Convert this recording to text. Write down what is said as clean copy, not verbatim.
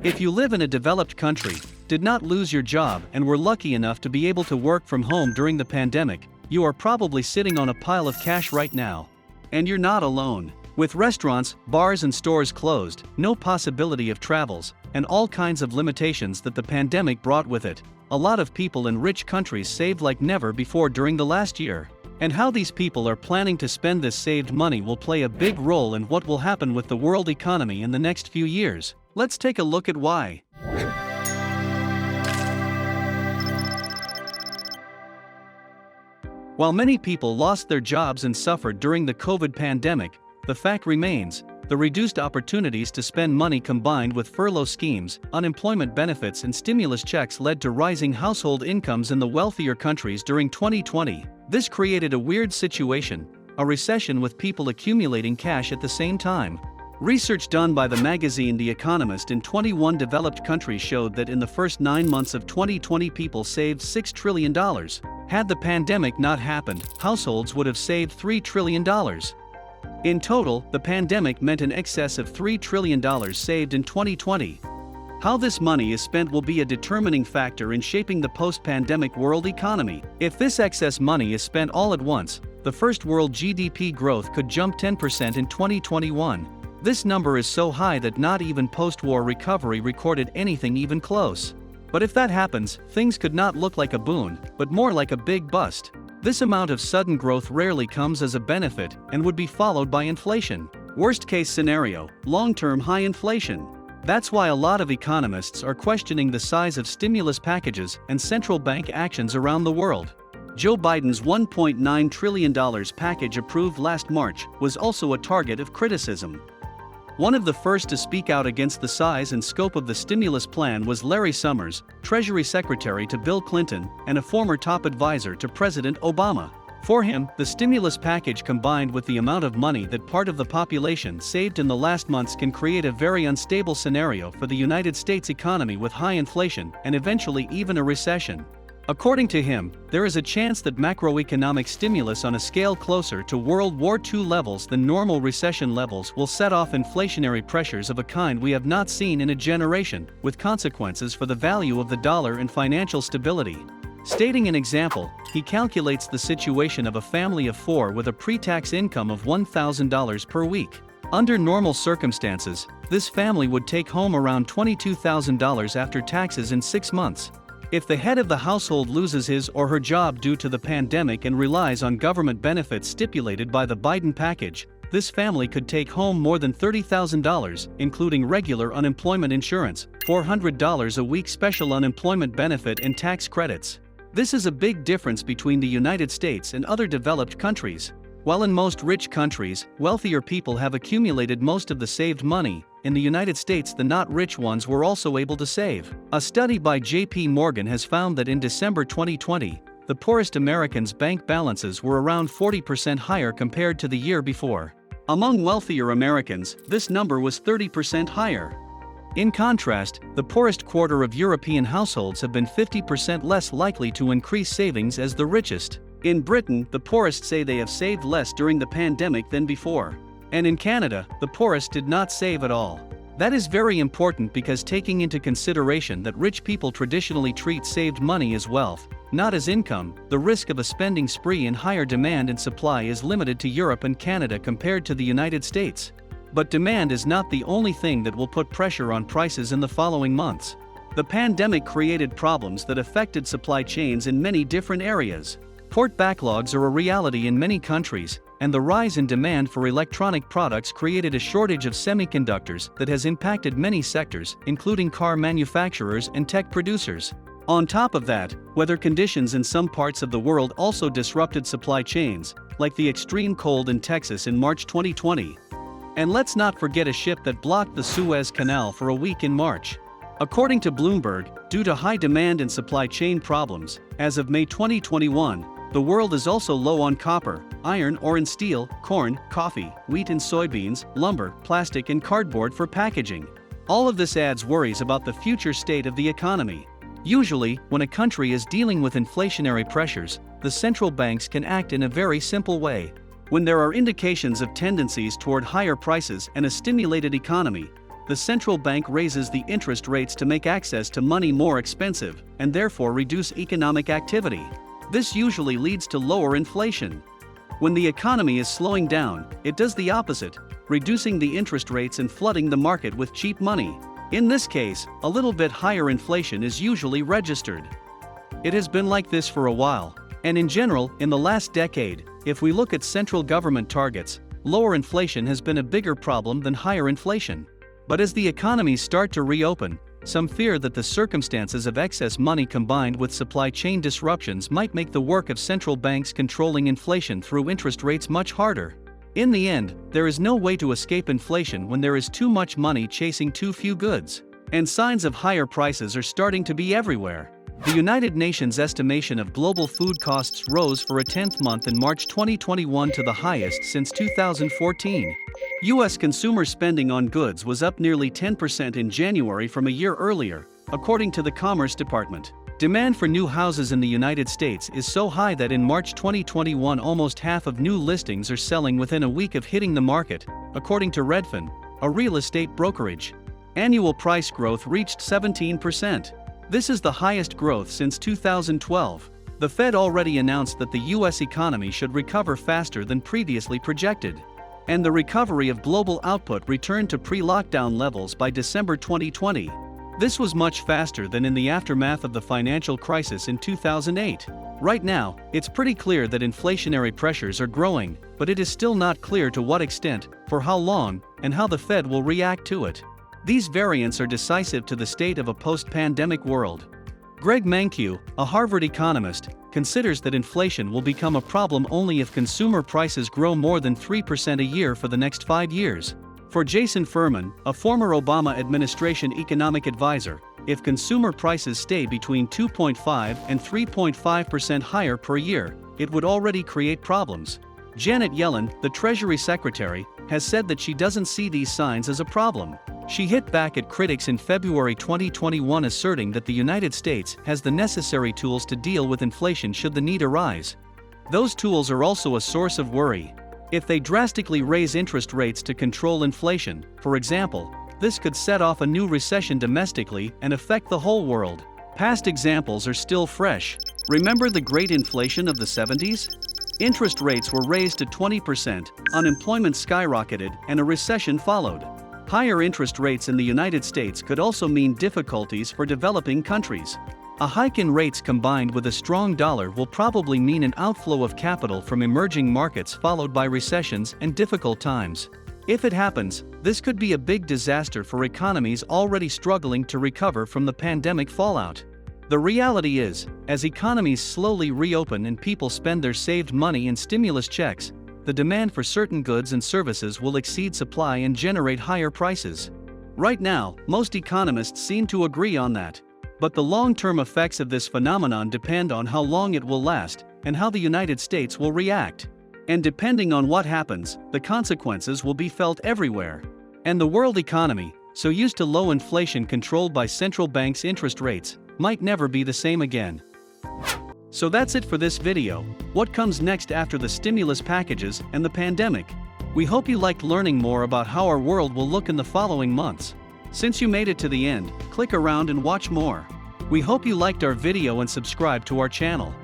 If you live in a developed country, did not lose your job and were lucky enough to be able to work from home during the pandemic, you are probably sitting on a pile of cash right now. And you're not alone. With restaurants, bars and stores closed, no possibility of travels, and all kinds of limitations that the pandemic brought with it, a lot of people in rich countries saved like never before during the last year. And how these people are planning to spend this saved money will play a big role in what will happen with the world economy in the next few years. Let's take a look at why. While many people lost their jobs and suffered during the COVID pandemic, the fact remains, the reduced opportunities to spend money combined with furlough schemes, unemployment benefits and stimulus checks led to rising household incomes in the wealthier countries during 2020. This created a weird situation, a recession with people accumulating cash at the same time. Research done by the magazine The Economist in 21 developed countries showed that in the first 9 months of 2020 people saved $6 trillion. Had the pandemic not happened, households would have saved $3 trillion. In total, the pandemic meant an excess of $3 trillion saved in 2020. How this money is spent will be a determining factor in shaping the post-pandemic world economy. If this excess money is spent all at once, the first world GDP growth could jump 10% in 2021. This number is so high that not even post-war recovery recorded anything even close. But if that happens, things could not look like a boon, but more like a big bust. This amount of sudden growth rarely comes as a benefit and would be followed by inflation. Worst-case scenario, long-term high inflation. That's why a lot of economists are questioning the size of stimulus packages and central bank actions around the world. Joe Biden's $1.9 trillion package approved last March was also a target of criticism. One of the first to speak out against the size and scope of the stimulus plan was Larry Summers, Treasury Secretary to Bill Clinton and a former top advisor to President Obama. For him, the stimulus package combined with the amount of money that part of the population saved in the last months can create a very unstable scenario for the United States economy with high inflation and eventually even a recession. According to him, there is a chance that macroeconomic stimulus on a scale closer to World War II levels than normal recession levels will set off inflationary pressures of a kind we have not seen in a generation, with consequences for the value of the dollar and financial stability. Stating an example, he calculates the situation of a family of 4 with a pre-tax income of $1,000 per week. Under normal circumstances, this family would take home around $22,000 after taxes in 6 months. If the head of the household loses his or her job due to the pandemic and relies on government benefits stipulated by the Biden package, this family could take home more than $30,000, including regular unemployment insurance, $400 a week special unemployment benefit and tax credits. This is a big difference between the United States and other developed countries. While in most rich countries, wealthier people have accumulated most of the saved money, in the United States the not rich ones were also able to save. A study by J.P. Morgan has found that in December 2020, the poorest Americans' bank balances were around 40% higher compared to the year before. Among wealthier Americans, this number was 30% higher. In contrast, the poorest quarter of European households have been 50% less likely to increase savings as the richest. In Britain, the poorest say they have saved less during the pandemic than before. And in Canada, the poorest did not save at all. That is very important because taking into consideration that rich people traditionally treat saved money as wealth, not as income, the risk of a spending spree and higher demand and supply is limited to Europe and Canada compared to the United States. But demand is not the only thing that will put pressure on prices in the following months. The pandemic created problems that affected supply chains in many different areas. Port backlogs are a reality in many countries, and the rise in demand for electronic products created a shortage of semiconductors that has impacted many sectors, including car manufacturers and tech producers. On top of that, weather conditions in some parts of the world also disrupted supply chains, like the extreme cold in Texas in March 2020. And let's not forget a ship that blocked the Suez Canal for a week in March. According to Bloomberg, due to high demand and supply chain problems, as of May 2021, the world is also low on copper, iron ore and steel, corn, coffee, wheat and soybeans, lumber, plastic and cardboard for packaging. All of this adds worries about the future state of the economy. Usually, when a country is dealing with inflationary pressures, the central banks can act in a very simple way. When there are indications of tendencies toward higher prices and a stimulated economy, the central bank raises the interest rates to make access to money more expensive and therefore reduce economic activity. This usually leads to lower inflation. When the economy is slowing down, it does the opposite, reducing the interest rates and flooding the market with cheap money. In this case, a little bit higher inflation is usually registered. It has been like this for a while, and in general, in the last decade, if we look at central government targets, lower inflation has been a bigger problem than higher inflation. But as the economies start to reopen, some fear that the circumstances of excess money combined with supply chain disruptions might make the work of central banks controlling inflation through interest rates much harder. In the end, there is no way to escape inflation when there is too much money chasing too few goods. And signs of higher prices are starting to be everywhere. The United Nations estimation of global food costs rose for a 10th month in March 2021 to the highest since 2014. U.S. consumer spending on goods was up nearly 10% in January from a year earlier, according to the Commerce Department. Demand for new houses in the United States is so high that in March 2021 almost half of new listings are selling within a week of hitting the market, according to Redfin, a real estate brokerage. Annual price growth reached 17%. This is the highest growth since 2012. The Fed already announced that the U.S. economy should recover faster than previously projected. And the recovery of global output returned to pre-lockdown levels by December 2020. This was much faster than in the aftermath of the financial crisis in 2008. Right now, it's pretty clear that inflationary pressures are growing, but it is still not clear to what extent, for how long, and how the Fed will react to it. These variants are decisive to the state of a post-pandemic world. Greg Mankiw, a Harvard economist, considers that inflation will become a problem only if consumer prices grow more than 3% a year for the next 5 years. For Jason Furman, a former Obama administration economic advisor, if consumer prices stay between 2.5 and 3.5% higher per year, it would already create problems. Janet Yellen, the Treasury Secretary, has said that she doesn't see these signs as a problem. She hit back at critics in February 2021, asserting that the United States has the necessary tools to deal with inflation should the need arise. Those tools are also a source of worry. If they drastically raise interest rates to control inflation, for example, this could set off a new recession domestically and affect the whole world. Past examples are still fresh. Remember the Great Inflation of the 70s? Interest rates were raised to 20%, unemployment skyrocketed, and a recession followed. Higher interest rates in the United States could also mean difficulties for developing countries. A hike in rates combined with a strong dollar will probably mean an outflow of capital from emerging markets, followed by recessions and difficult times. If it happens, this could be a big disaster for economies already struggling to recover from the pandemic fallout. The reality is, as economies slowly reopen and people spend their saved money in stimulus checks, the demand for certain goods and services will exceed supply and generate higher prices. Right now, most economists seem to agree on that. But the long-term effects of this phenomenon depend on how long it will last and how the United States will react. And depending on what happens, the consequences will be felt everywhere. And the world economy, so used to low inflation controlled by central banks' interest rates, might never be the same again. So that's it for this video. What comes next after the stimulus packages and the pandemic? We hope you liked learning more about how our world will look in the following months. Since you made it to the end, click around and watch more. We hope you liked our video and subscribe to our channel.